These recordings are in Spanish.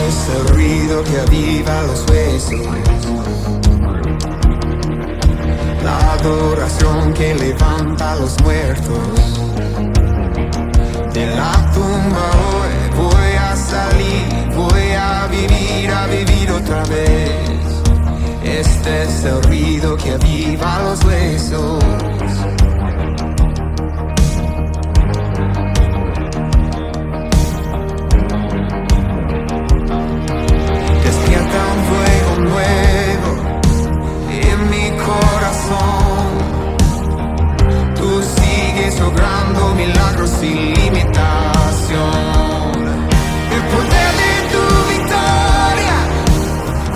es el ruido que aviva los huesos, la adoración que levanta a los muertos. De la tumba hoy voy a salir, voy a vivir otra vez. Este es el ruido que aviva los huesos. Despierta un fuego nuevo en mi corazón. Tú sigues obrando milagros sin limitación. El poder de tu victoria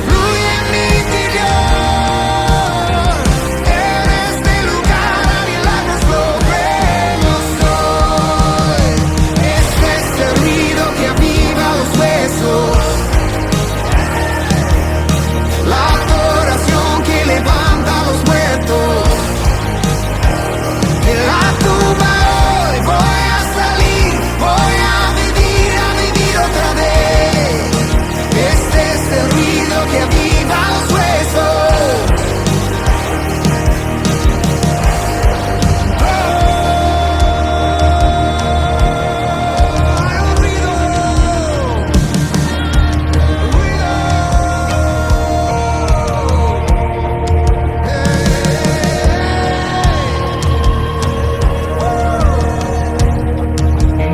fluye en mi interior. En este lugar a milagros lo vemos hoy. Este es el ruido que aviva los huesos, la adoración que levanta a los muertos. De la tumba hoy voy a salir, voy a vivir otra vez. Este es el ruido que aviva los huesos. Hay un ruido,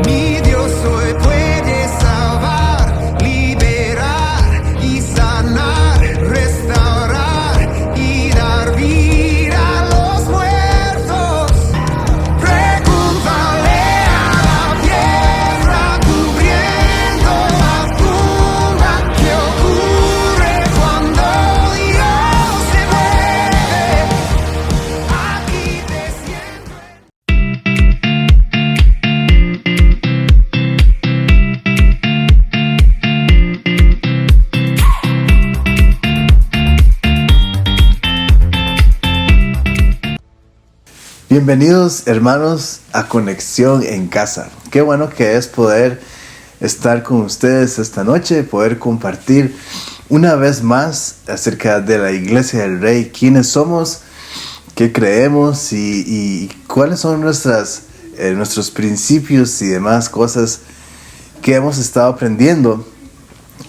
Mi Dios hoy puede salvar, liberar y sanar, restaurar y dar vida a los muertos. Pregúntale a la piedra cubriendo la tumba qué ocurre cuando Dios se mueve. Aquí te siento. Bienvenidos hermanos a Conexión en Casa. Qué bueno que es poder estar con ustedes esta noche, poder compartir una vez más acerca de la Iglesia del Rey, quiénes somos, qué creemos y cuáles son nuestros principios y demás cosas que hemos estado aprendiendo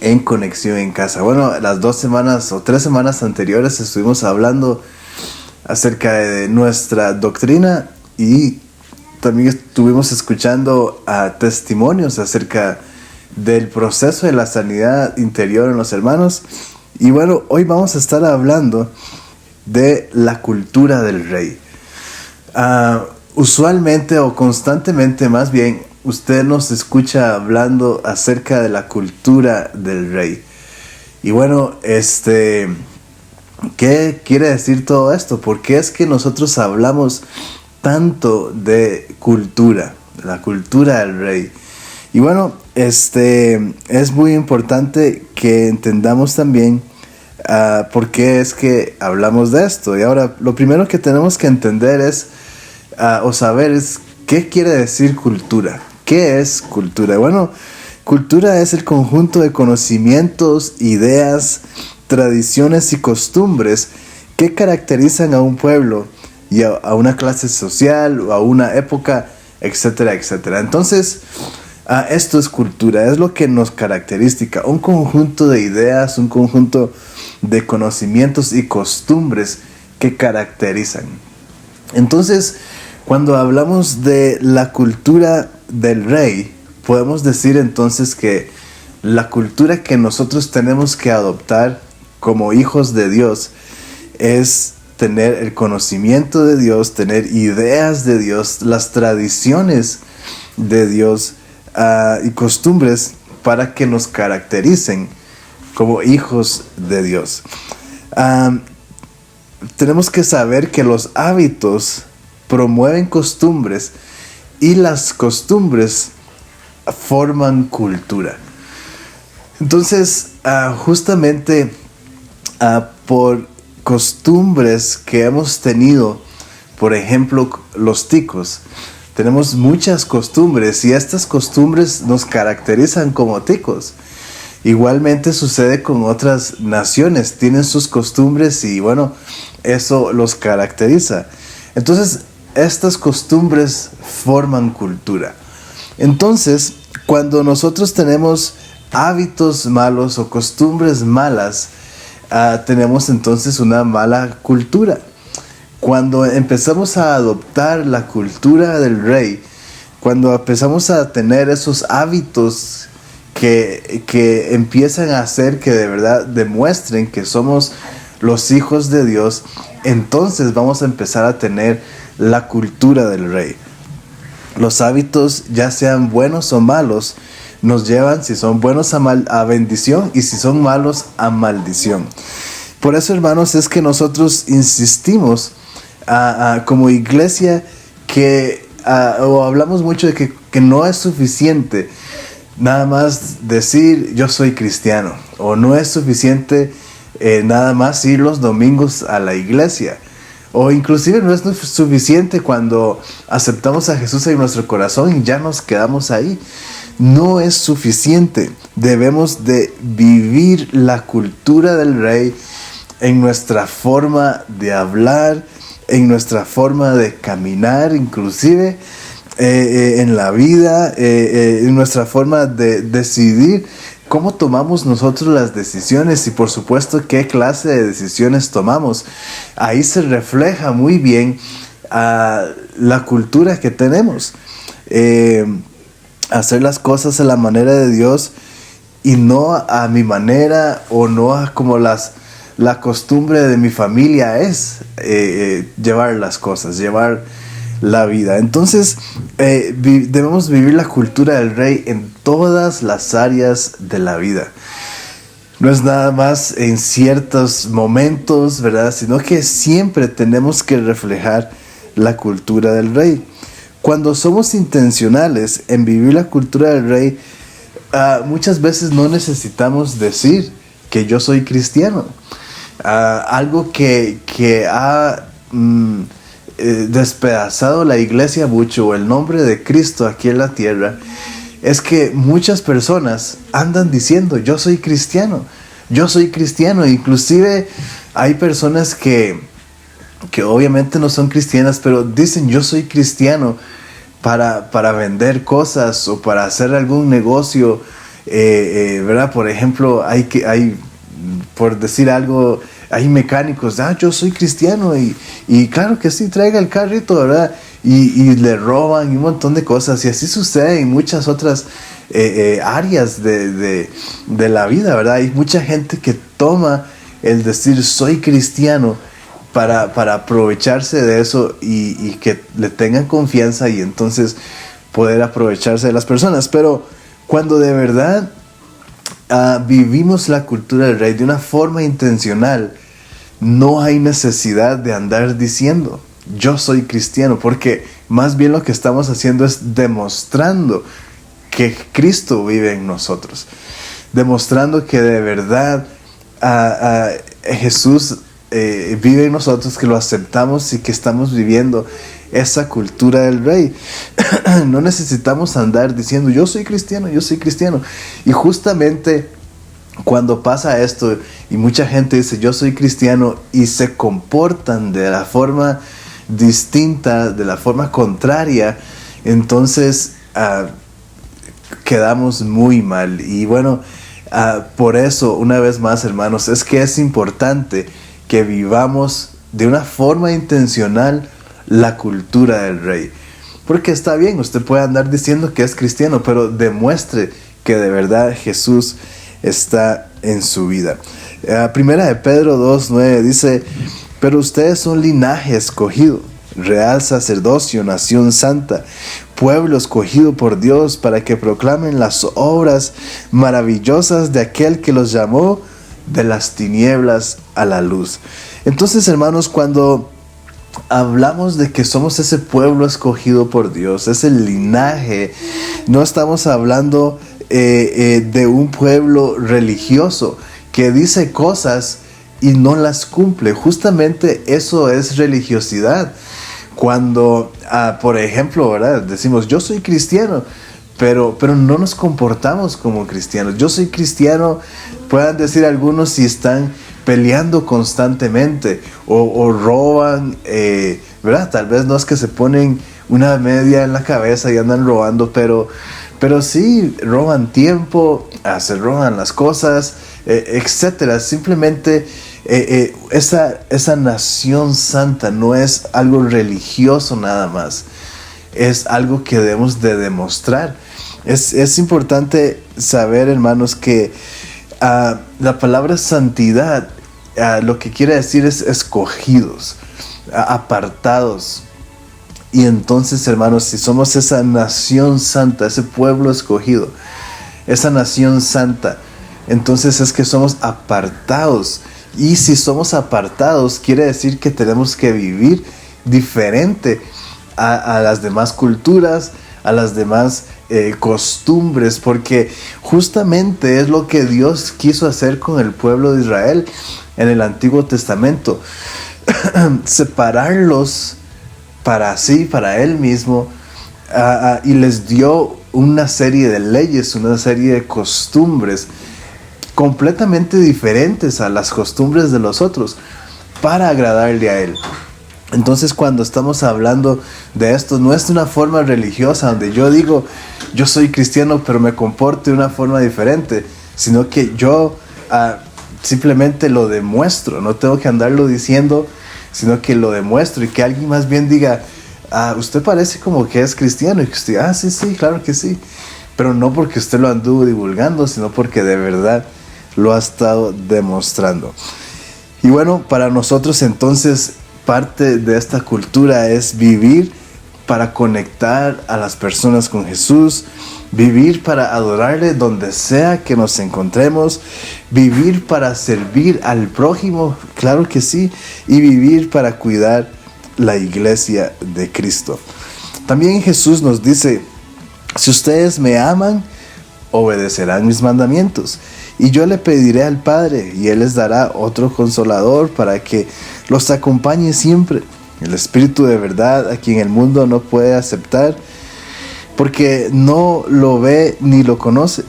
en Conexión en Casa. Bueno, las 2 semanas o 3 semanas anteriores estuvimos hablando acerca de nuestra doctrina y también estuvimos escuchando testimonios acerca del proceso de la sanidad interior en los hermanos. Y bueno, hoy vamos a estar hablando de la cultura del rey. Usualmente o constantemente más bien, usted nos escucha hablando acerca de la cultura del rey. Y bueno, ¿qué quiere decir todo esto? ¿Por qué es que nosotros hablamos tanto de cultura, la cultura del rey? Y bueno, es muy importante que entendamos también por qué es que hablamos de esto. Y ahora, lo primero que tenemos que entender o saber es qué quiere decir cultura. ¿Qué es cultura? Bueno, cultura es el conjunto de conocimientos, ideas, tradiciones y costumbres que caracterizan a un pueblo y a una clase social o a una época, etcétera, etcétera. Entonces, esto es cultura, es lo que nos caracteriza, un conjunto de ideas, un conjunto de conocimientos y costumbres que caracterizan. Entonces, cuando hablamos de la cultura del rey, podemos decir entonces que la cultura que nosotros tenemos que adoptar como hijos de Dios es tener el conocimiento de Dios, tener ideas de Dios, las tradiciones de Dios y costumbres para que nos caractericen como hijos de Dios. Tenemos que saber que los hábitos promueven costumbres y las costumbres forman cultura. Entonces, justamente por costumbres que hemos tenido, por ejemplo, los ticos, tenemos muchas costumbres y estas costumbres nos caracterizan como ticos. Igualmente sucede con otras naciones, tienen sus costumbres y bueno, eso los caracteriza. Entonces, estas costumbres forman cultura. Entonces, cuando nosotros tenemos hábitos malos o costumbres malas, tenemos entonces una mala cultura. Cuando empezamos a adoptar la cultura del rey, cuando empezamos a tener esos hábitos que empiezan a hacer que de verdad demuestren que somos los hijos de Dios, entonces vamos a empezar a tener la cultura del rey. Los hábitos, ya sean buenos o malos, nos llevan, si son buenos, a bendición, y si son malos, a maldición. Por eso, hermanos, es que nosotros insistimos como iglesia o hablamos mucho de que no es suficiente nada más decir yo soy cristiano, o no es suficiente nada más ir los domingos a la iglesia, o inclusive no es suficiente cuando aceptamos a Jesús en nuestro corazón y ya nos quedamos ahí. No es suficiente. Debemos de vivir la cultura del rey en nuestra forma de hablar, en nuestra forma de caminar, inclusive en la vida, en nuestra forma de decidir cómo tomamos nosotros las decisiones y por supuesto qué clase de decisiones tomamos. Ahí se refleja muy bien la cultura que tenemos. Hacer las cosas a la manera de Dios y no a mi manera, o no a como la costumbre de mi familia es llevar las cosas, llevar la vida. Entonces debemos vivir la cultura del rey en todas las áreas de la vida. No es nada más en ciertos momentos, ¿verdad? Sino que siempre tenemos que reflejar la cultura del rey. Cuando somos intencionales en vivir la cultura del rey, muchas veces no necesitamos decir que yo soy cristiano. Algo que ha despedazado la iglesia mucho, o el nombre de Cristo aquí en la tierra, es que muchas personas andan diciendo yo soy cristiano, yo soy cristiano. Inclusive hay personas que obviamente no son cristianas, pero dicen yo soy cristiano para vender cosas o para hacer algún negocio, ¿verdad? Por ejemplo, por decir algo, hay mecánicos, yo soy cristiano y claro que sí, traiga el carrito, ¿verdad? Y le roban un montón de cosas, y así sucede en muchas otras áreas de la vida, ¿verdad? Hay mucha gente que toma el decir soy cristiano para aprovecharse de eso y que le tengan confianza y entonces poder aprovecharse de las personas. Pero cuando de verdad vivimos la cultura del rey de una forma intencional, no hay necesidad de andar diciendo yo soy cristiano, porque más bien lo que estamos haciendo es demostrando que Cristo vive en nosotros, demostrando que de verdad Jesús vive en nosotros, que lo aceptamos y que estamos viviendo esa cultura del rey. No necesitamos andar diciendo yo soy cristiano, yo soy cristiano. Y justamente cuando pasa esto y mucha gente dice yo soy cristiano y se comportan de la forma distinta, de la forma contraria, entonces quedamos muy mal. Y bueno, por eso, una vez más, hermanos, es que es importante que vivamos de una forma intencional la cultura del rey. Porque está bien, usted puede andar diciendo que es cristiano, pero demuestre que de verdad Jesús está en su vida. Primera de Pedro 2:9 dice: pero ustedes son linaje escogido, real sacerdocio, nación santa, pueblo escogido por Dios, para que proclamen las obras maravillosas de aquel que los llamó de las tinieblas a la luz. Entonces, hermanos, cuando hablamos de que somos ese pueblo escogido por Dios, ese linaje, no estamos hablando de un pueblo religioso que dice cosas y no las cumple. Justamente eso es religiosidad. Cuando, por ejemplo, ¿verdad?, decimos yo soy cristiano, pero no nos comportamos como cristianos. Yo soy cristiano, puedan decir algunos, si están peleando constantemente o roban, ¿verdad? Tal vez no es que se ponen una media en la cabeza y andan robando, pero sí roban tiempo, se roban las cosas, etcétera. Simplemente esa nación santa no es algo religioso nada más, es algo que debemos de demostrar. Es importante saber, hermanos, que la palabra santidad lo que quiere decir es escogidos, apartados. Y entonces, hermanos, si somos esa nación santa, ese pueblo escogido, esa nación santa, entonces es que somos apartados. Y si somos apartados, quiere decir que tenemos que vivir diferente a las demás culturas, a las demás costumbres, porque justamente es lo que Dios quiso hacer con el pueblo de Israel en el Antiguo Testamento. Separarlos para Él mismo, y les dio una serie de leyes, una serie de costumbres completamente diferentes a las costumbres de los otros, para agradarle a Él. Entonces, cuando estamos hablando de esto, no es de una forma religiosa donde yo digo, yo soy cristiano pero me comporto de una forma diferente, sino que yo simplemente lo demuestro. No tengo que andarlo diciendo, sino que lo demuestro, y que alguien más bien diga, usted parece como que es cristiano, y que usted, sí, claro que sí, pero no porque usted lo anduvo divulgando, sino porque de verdad lo ha estado demostrando. Y bueno, para nosotros entonces parte de esta cultura es vivir para conectar a las personas con Jesús, vivir para adorarle donde sea que nos encontremos, vivir para servir al prójimo, claro que sí, y vivir para cuidar la iglesia de Cristo. También Jesús nos dice, si ustedes me aman, obedecerán mis mandamientos, y yo le pediré al Padre, y Él les dará otro consolador para que los acompañe siempre, el Espíritu de verdad, a quien el mundo no puede aceptar, porque no lo ve ni lo conoce,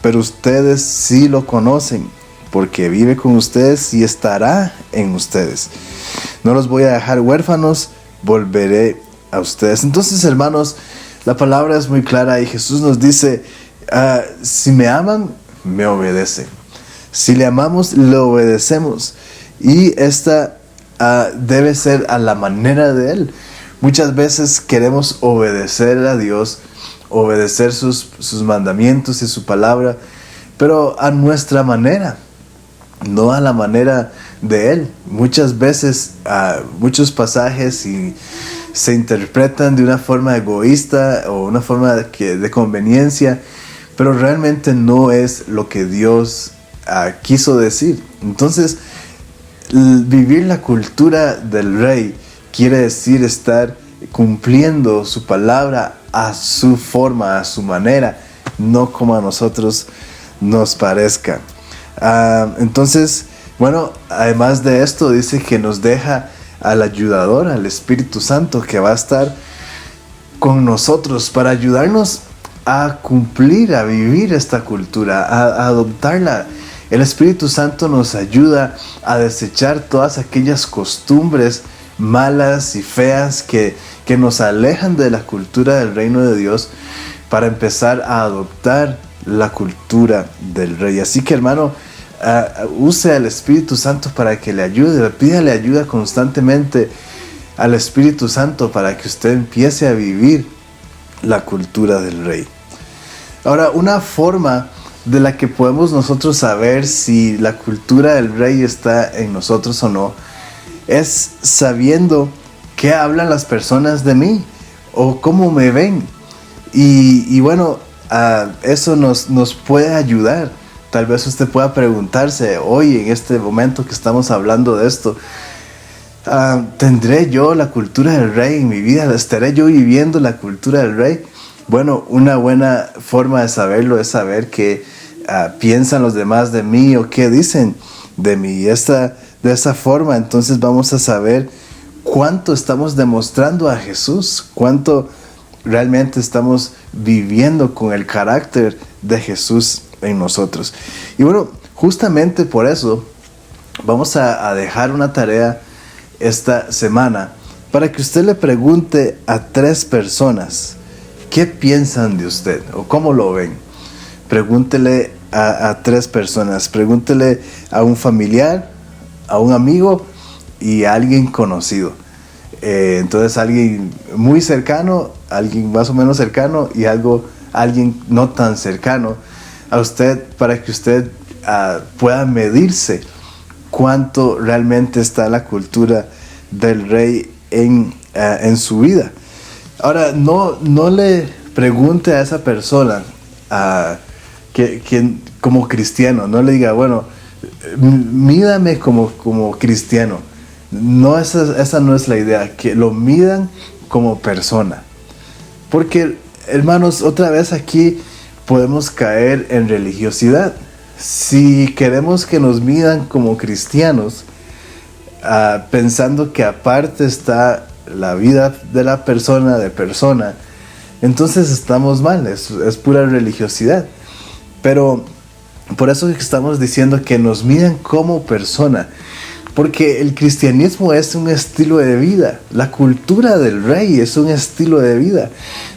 pero ustedes sí lo conocen, porque vive con ustedes y estará en ustedes. No los voy a dejar huérfanos, volveré a ustedes. Entonces, hermanos, la palabra es muy clara y Jesús nos dice, si me aman, me obedecen. Si le amamos, le obedecemos. Y esta debe ser a la manera de Él. Muchas veces queremos obedecer a Dios, obedecer sus mandamientos y su palabra, pero a nuestra manera, no a la manera de Él. Muchas veces muchos pasajes se interpretan de una forma egoísta o una forma de conveniencia, pero realmente no es lo que Dios quiso decir. Entonces, vivir la cultura del rey quiere decir estar cumpliendo su palabra a su forma, a su manera, no como a nosotros nos parezca. Entonces, bueno, además de esto, dice que nos deja al ayudador, al Espíritu Santo, que va a estar con nosotros para ayudarnos a cumplir, a vivir esta cultura, a adoptarla. El Espíritu Santo nos ayuda a desechar todas aquellas costumbres malas y feas que nos alejan de la cultura del reino de Dios, para empezar a adoptar la cultura del rey. Así que, hermano, use al Espíritu Santo para que le ayude, pídale ayuda constantemente al Espíritu Santo para que usted empiece a vivir la cultura del rey. Ahora, una forma de la que podemos nosotros saber si la cultura del rey está en nosotros o no, es sabiendo qué hablan las personas de mí o cómo me ven. Y bueno, eso nos puede ayudar. Tal vez usted pueda preguntarse hoy, en este momento que estamos hablando de esto, ¿tendré yo la cultura del rey en mi vida? ¿Estaré yo viviendo la cultura del rey? Bueno, una buena forma de saberlo es saber qué piensan los demás de mí o qué dicen de mí. De esa forma, entonces vamos a saber cuánto estamos demostrando a Jesús, cuánto realmente estamos viviendo con el carácter de Jesús en nosotros. Y bueno, justamente por eso vamos a dejar una tarea esta semana para que usted le pregunte a 3 personas qué piensan de usted o cómo lo ven. Pregúntele a 3 personas. Pregúntele a un familiar, a un amigo y a alguien conocido. Entonces alguien muy cercano, alguien más o menos cercano y alguien no tan cercano a usted, para que usted pueda medirse cuánto realmente está la cultura del rey en su vida. Ahora, no le pregunte a esa persona que como cristiano, no le diga, bueno, mídame como cristiano. No, esa no es la idea, que lo midan como persona. Porque, hermanos, otra vez aquí podemos caer en religiosidad. Si queremos que nos midan como cristianos, pensando que aparte está la vida de la persona, entonces estamos mal, es pura religiosidad. Pero por eso estamos diciendo que nos midan como persona, porque el cristianismo es un estilo de vida. La cultura del rey es un estilo de vida.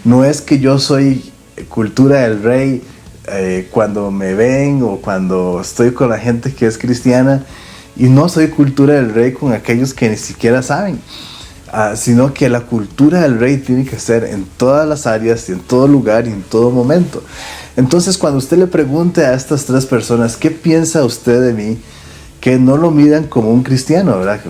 No es que yo soy cultura del rey cuando me ven o cuando estoy con la gente que es cristiana, y no soy cultura del rey con aquellos que ni siquiera saben, sino que la cultura del rey tiene que ser en todas las áreas y en todo lugar y en todo momento. Entonces, cuando usted le pregunte a estas 3 personas qué piensa usted de mí, que no lo midan como un cristiano, ¿verdad?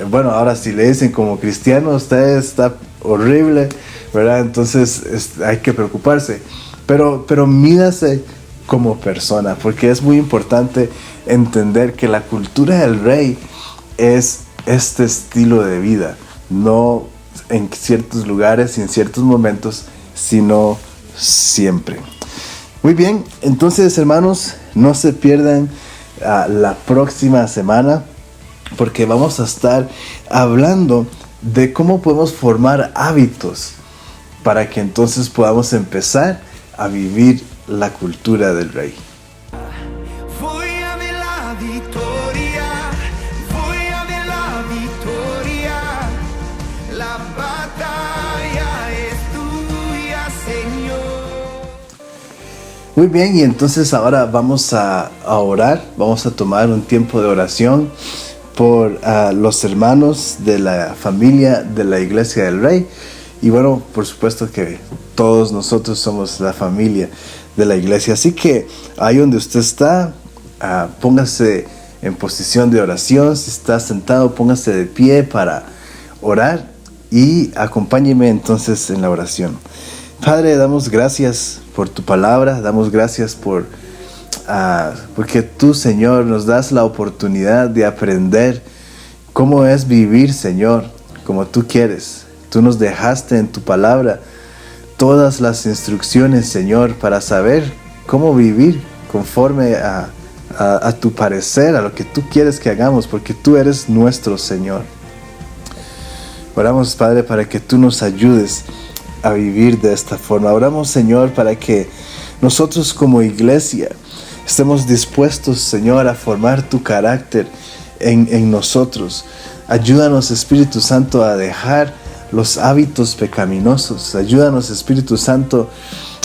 Bueno, ahora si le dicen como cristiano, usted está horrible, ¿verdad? Entonces hay que preocuparse. Pero mídase como persona, porque es muy importante entender que la cultura del rey es este estilo de vida, no en ciertos lugares y en ciertos momentos, sino siempre. Muy bien, entonces, hermanos, no se pierdan la próxima semana, porque vamos a estar hablando de cómo podemos formar hábitos para que entonces podamos empezar a vivir la cultura del rey. Voy a ver la victoria, voy a ver la victoria. La batalla es tuya, Señor. Muy bien, y entonces ahora vamos a orar, vamos a tomar un tiempo de oración por los hermanos de la familia de la Iglesia del Rey. Y bueno, por supuesto que todos nosotros somos la familia de la iglesia. Así que ahí donde usted está, póngase en posición de oración. Si está sentado, póngase de pie para orar y acompáñeme entonces en la oración. Padre, damos gracias por tu palabra, damos gracias porque tú, Señor, nos das la oportunidad de aprender cómo es vivir, Señor, como tú quieres. Tú nos dejaste en tu palabra todas las instrucciones, Señor, para saber cómo vivir conforme a tu parecer, a lo que tú quieres que hagamos, porque tú eres nuestro Señor. Oramos, Padre, para que tú nos ayudes a vivir de esta forma. Oramos, Señor, para que nosotros como iglesia estemos dispuestos, Señor, a formar tu carácter en nosotros. Ayúdanos, Espíritu Santo, a dejar los hábitos pecaminosos. Ayúdanos, Espíritu Santo,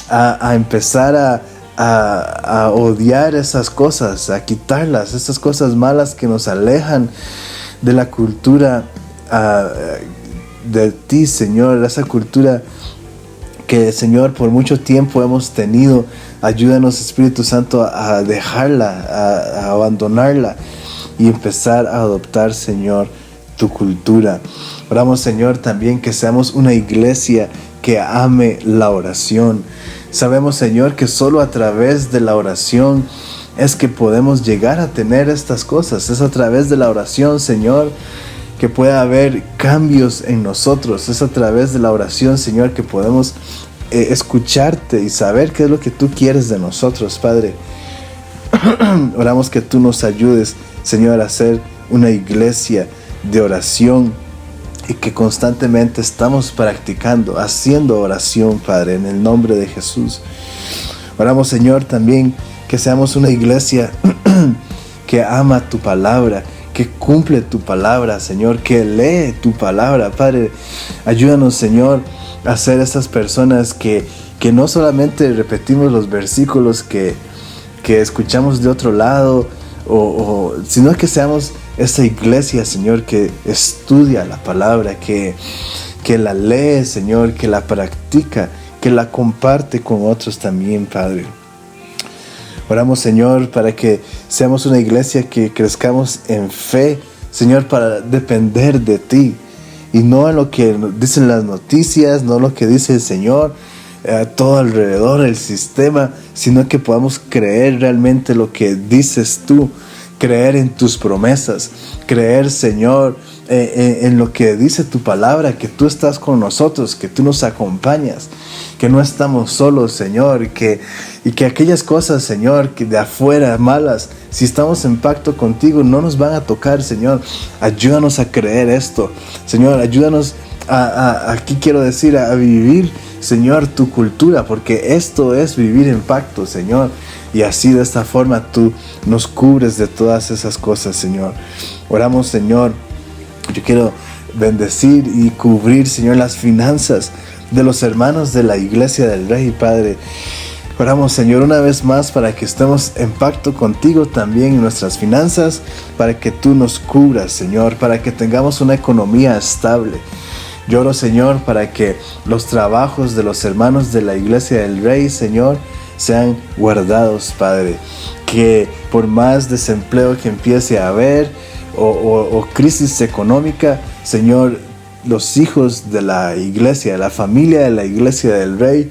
a empezar a odiar esas cosas, a quitarlas, esas cosas malas que nos alejan de la cultura de ti, Señor, esa cultura que, Señor, por mucho tiempo hemos tenido. Ayúdanos, Espíritu Santo, a dejarla, a abandonarla y empezar a adoptar, Señor, tu cultura. Oramos, Señor, también que seamos una iglesia que ame la oración. Sabemos, Señor, que solo a través de la oración es que podemos llegar a tener estas cosas. Es a través de la oración, Señor, que puede haber cambios en nosotros. Es a través de la oración, Señor, que podemos escucharte y saber qué es lo que tú quieres de nosotros, Padre. Oramos que tú nos ayudes, Señor, a ser una iglesia de oración y que constantemente estamos practicando, haciendo oración, Padre, en el nombre de Jesús. Oramos, Señor, también que seamos una iglesia que ama tu palabra, que cumple tu palabra, Señor, que lee tu palabra. Padre, ayúdanos, Señor, a ser esas personas que no solamente repetimos los versículos que escuchamos de otro lado, sino que seamos esa iglesia, Señor, que estudia la palabra, que la lee, Señor, que la practica, que la comparte con otros también, Padre. Oramos, Señor, para que seamos una iglesia que crezcamos en fe, Señor, para depender de ti y no en lo que dicen las noticias, no lo que dice el Señor, todo alrededor, el sistema, sino que podamos creer realmente lo que dices tú, creer en tus promesas, creer, Señor, en lo que dice tu palabra, que tú estás con nosotros, que tú nos acompañas, que no estamos solos, Señor, y que aquellas cosas, Señor, que de afuera malas, si estamos en pacto contigo, no nos van a tocar, Señor. Ayúdanos a creer esto, Señor, ayúdanos aquí quiero decir, a vivir, Señor, tu cultura, porque esto es vivir en pacto, Señor, y así de esta forma tú nos cubres de todas esas cosas, Señor. Oramos, Señor, yo quiero bendecir y cubrir, Señor, las finanzas de los hermanos de la Iglesia del Rey, Padre. Oramos, Señor, una vez más para que estemos en pacto contigo también en nuestras finanzas, para que tú nos cubras, Señor, para que tengamos una economía estable. Yo oro, Señor, para que los trabajos de los hermanos de la Iglesia del Rey, Señor, sean guardados, Padre. Que por más desempleo que empiece a haber o crisis económica, Señor, los hijos de la iglesia, la familia de la Iglesia del Rey,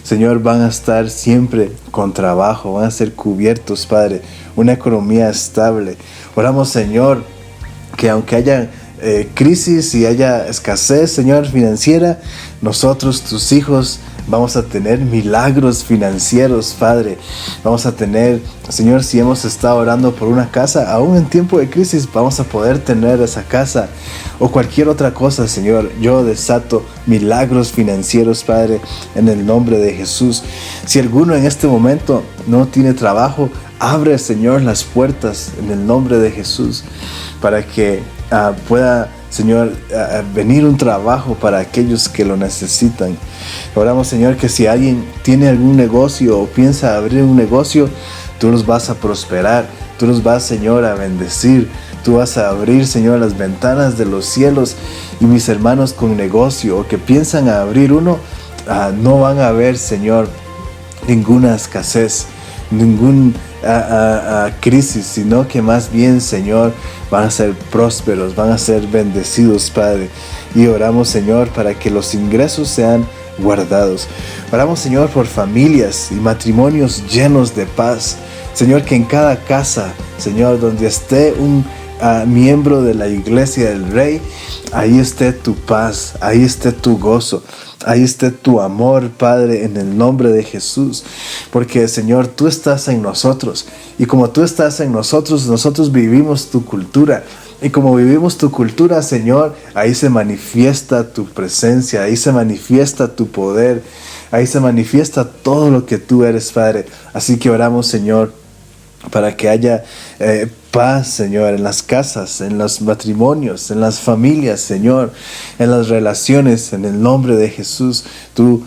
Señor, van a estar siempre con trabajo, van a ser cubiertos, Padre, una economía estable. Oramos, Señor, que aunque haya crisis y haya escasez, Señor, financiera, nosotros, tus hijos, vamos a tener milagros financieros, Padre. Vamos a tener, Señor, si hemos estado orando por una casa, aún en tiempo de crisis, vamos a poder tener esa casa o cualquier otra cosa, Señor. Yo desato milagros financieros, Padre, en el nombre de Jesús. Si alguno en este momento no tiene trabajo, abre, Señor, las puertas en el nombre de Jesús para que pueda, Señor, venir un trabajo para aquellos que lo necesitan. Oramos, Señor, que si alguien tiene algún negocio o piensa abrir un negocio, tú los vas a prosperar, tú los vas, Señor, a bendecir, tú vas a abrir, Señor, las ventanas de los cielos, y mis hermanos con negocio o que piensan abrir uno, no van a ver, Señor, ninguna escasez, ningún crisis, sino que más bien, Señor, van a ser prósperos, van a ser bendecidos, Padre. Y oramos, Señor, para que los ingresos sean guardados. Oramos, Señor, por familias y matrimonios llenos de paz. Señor, que en cada casa, Señor, donde esté un miembro de la Iglesia del Rey, ahí esté tu paz, ahí esté tu gozo, ahí esté tu amor, Padre, en el nombre de Jesús. Porque, Señor, tú estás en nosotros, y como tú estás en nosotros, nosotros vivimos tu cultura. Y como vivimos tu cultura, Señor, ahí se manifiesta tu presencia, ahí se manifiesta tu poder, ahí se manifiesta todo lo que tú eres, Padre. Así que oramos, Señor, para que haya paz, Señor, en las casas, en los matrimonios, en las familias, Señor, en las relaciones, en el nombre de Jesús. Tú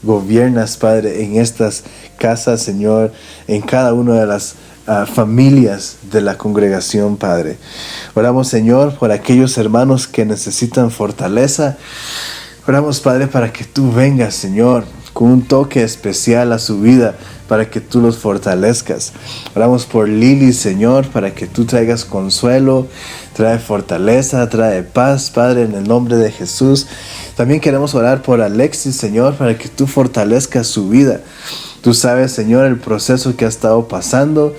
gobiernas, Padre, en estas casas, Señor, en cada una de las familias de la congregación, Padre. Oramos, Señor, por aquellos hermanos que necesitan fortaleza. Oramos, Padre, para que tú vengas, Señor, con un toque especial a su vida, para que tú los fortalezcas. Oramos por Lili, Señor, para que tú traigas consuelo, trae fortaleza, trae paz, Padre, en el nombre de Jesús. También queremos orar por Alexis, Señor, para que tú fortalezcas su vida. Tú sabes, Señor, el proceso que ha estado pasando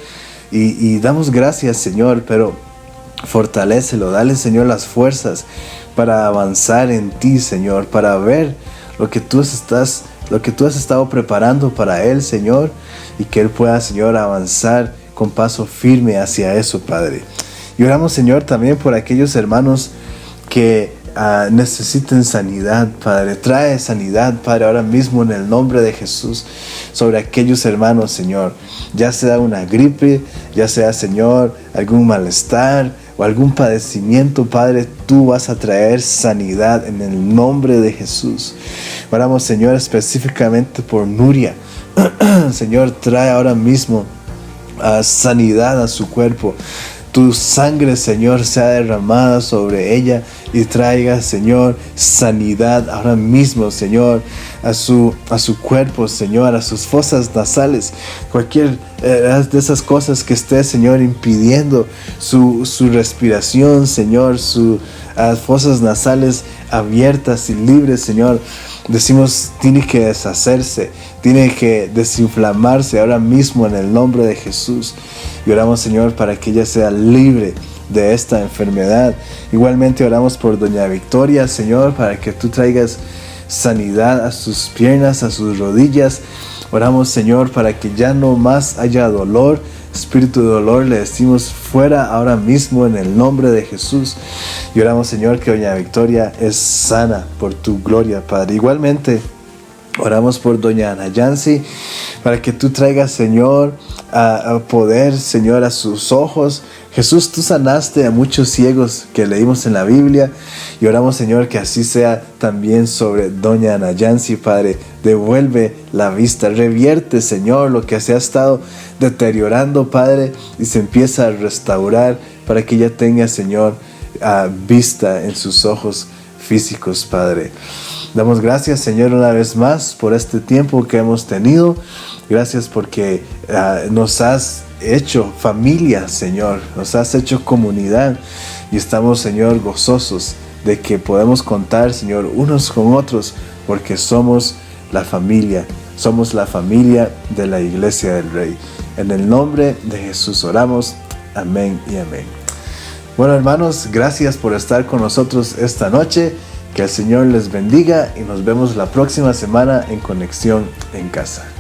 y damos gracias, Señor, pero fortalécelo, dale, Señor, las fuerzas para avanzar en ti, Señor, para ver lo que tú has estado preparando para él, Señor, y que él pueda, Señor, avanzar con paso firme hacia eso, Padre. Y oramos, Señor, también por aquellos hermanos que necesiten sanidad, Padre. Trae sanidad, Padre, ahora mismo en el nombre de Jesús sobre aquellos hermanos, Señor. Ya sea una gripe, ya sea, Señor, algún malestar o algún padecimiento, Padre, tú vas a traer sanidad en el nombre de Jesús. Oramos, Señor, específicamente por Nuria. Señor, trae ahora mismo sanidad a su cuerpo. Tu sangre, Señor, sea derramada sobre ella y traiga, Señor, sanidad ahora mismo, Señor, a su cuerpo, Señor, a sus fosas nasales, cualquier de esas cosas que esté, Señor, impidiendo su respiración, Señor, sus fosas nasales abiertas y libres, Señor. Decimos, tiene que deshacerse, tiene que desinflamarse ahora mismo en el nombre de Jesús. Y oramos, Señor, para que ella sea libre de esta enfermedad. Igualmente oramos por doña Victoria, Señor, para que tú traigas sanidad a sus piernas, a sus rodillas. Oramos, Señor, para que ya no más haya dolor. Espíritu de dolor, le decimos fuera ahora mismo en el nombre de Jesús. Y oramos, Señor, que doña Victoria es sana por tu gloria, Padre. Igualmente oramos por doña Ana Yancy, para que tú traigas, Señor, a poder, Señor, a sus ojos. Jesús, tú sanaste a muchos ciegos que leímos en la Biblia, y oramos, Señor, que así sea también sobre doña Ana Yancy, Padre. Devuelve la vista, revierte, Señor, lo que se ha estado deteriorando, Padre, y se empieza a restaurar para que ella tenga, Señor, vista en sus ojos físicos, Padre. Damos gracias, Señor, una vez más por este tiempo que hemos tenido. Gracias porque nos has hecho familia, Señor. Nos has hecho comunidad. Y estamos, Señor, gozosos de que podemos contar, Señor, unos con otros, porque somos la familia. Somos la familia de la Iglesia del Rey. En el nombre de Jesús oramos. Amén y amén. Bueno, hermanos, gracias por estar con nosotros esta noche. Que el Señor les bendiga y nos vemos la próxima semana en Conexión en Casa.